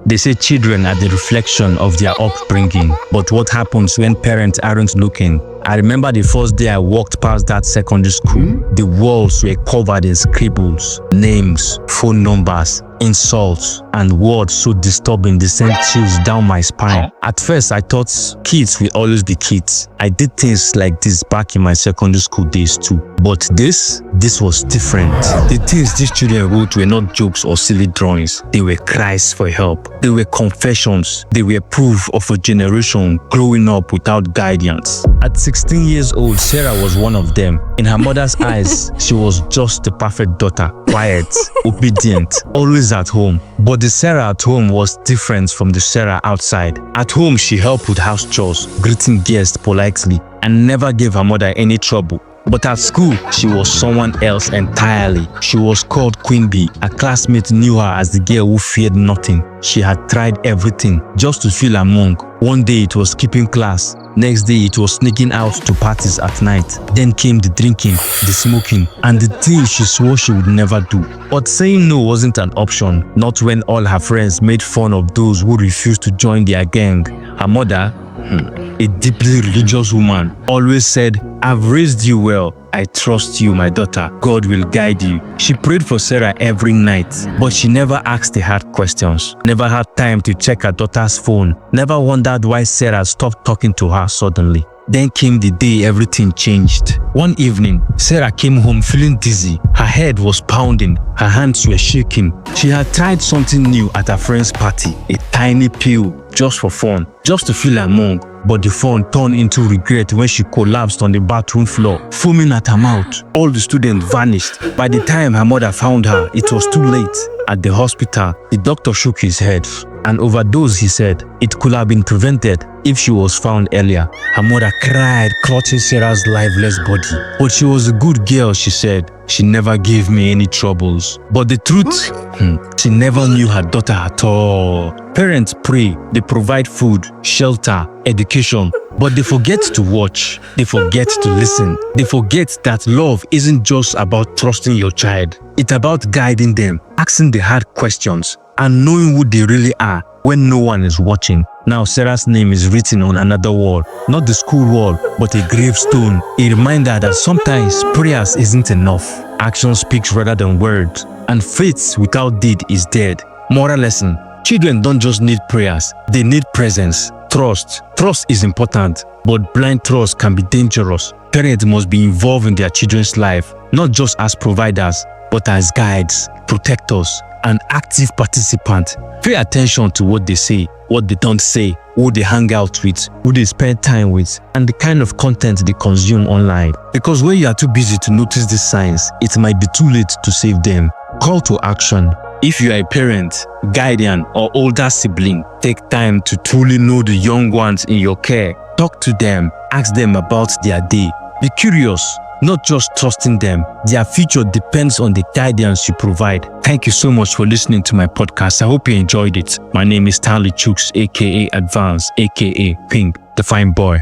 They say children are the reflection of their upbringing, but what happens when parents aren't looking? I remember the first day I walked past that secondary school. The walls were covered in scribbles, names, phone numbers, insults, and words so disturbing they sent chills down my spine. At first, I thought kids will always be kids. I did things like this back in my secondary school days too. But this was different. The things these children wrote were not jokes or silly drawings. They were cries for help. They were confessions. They were proof of a generation growing up without guidance. At 16 years old, Sarah was one of them. In her mother's eyes, she was just the perfect daughter, quiet, obedient, always at home. But the Sarah at home was different from the Sarah outside. At home, she helped with house chores, greeting guests politely, and never gave her mother any trouble. But at school, she was someone else entirely. She was called Queen Bee. A classmate knew her as the girl who feared nothing. She had tried everything just to feel among. One day it was skipping class. Next day it was sneaking out to parties at night. Then came the drinking, the smoking, and the things she swore she would never do. But saying no wasn't an option, not when all her friends made fun of those who refused to join their gang. Her mother, a deeply religious woman, always said, "I've raised you well. I trust you, my daughter. God will guide you." She prayed for Sarah every night, but she never asked the hard questions, never had time to check her daughter's phone, never wondered why Sarah stopped talking to her suddenly. Then came the day everything changed. One evening, Sarah came home feeling dizzy. Her head was pounding, her hands were shaking. She had tried something new at her friend's party, a tiny pill, just for fun, just to feel among. But the fun turned into regret when she collapsed on the bathroom floor, foaming at her mouth. All the students vanished. By the time her mother found her, it was too late. At the hospital, the doctor shook his head. An overdose, he said. It could have been prevented if she was found earlier. Her mother cried, clutching Sarah's lifeless body. But she was a good girl, she said. She never gave me any troubles. But the truth, she never knew her daughter at all. Parents pray, they provide food, shelter, education, but they forget to watch. They forget to listen. They forget that love isn't just about trusting your child. It's about guiding them, asking the hard questions, and knowing who they really are when no one is watching. Now Sarah's name is written on another wall, not the school wall, but a gravestone, a reminder that sometimes prayers isn't enough. Action speaks rather than words, and faith without deed is dead. Moral lesson: children don't just need prayers, they need presence. Trust. Trust is important, but blind trust can be dangerous. Parents must be involved in their children's life, not just as providers, but as guides, protectors, and active participants. Pay attention to what they say, what they don't say, who they hang out with, who they spend time with, and the kind of content they consume online. Because when you are too busy to notice these signs, it might be too late to save them. Call to action. If you are a parent, guardian, or older sibling, take time to truly know the young ones in your care. Talk to them, ask them about their day. Be curious, not just trusting them. Their future depends on the guidance you provide. Thank you so much for listening to my podcast. I hope you enjoyed it. My name is Stanley Chooks, aka Advance, aka Pink, the fine boy.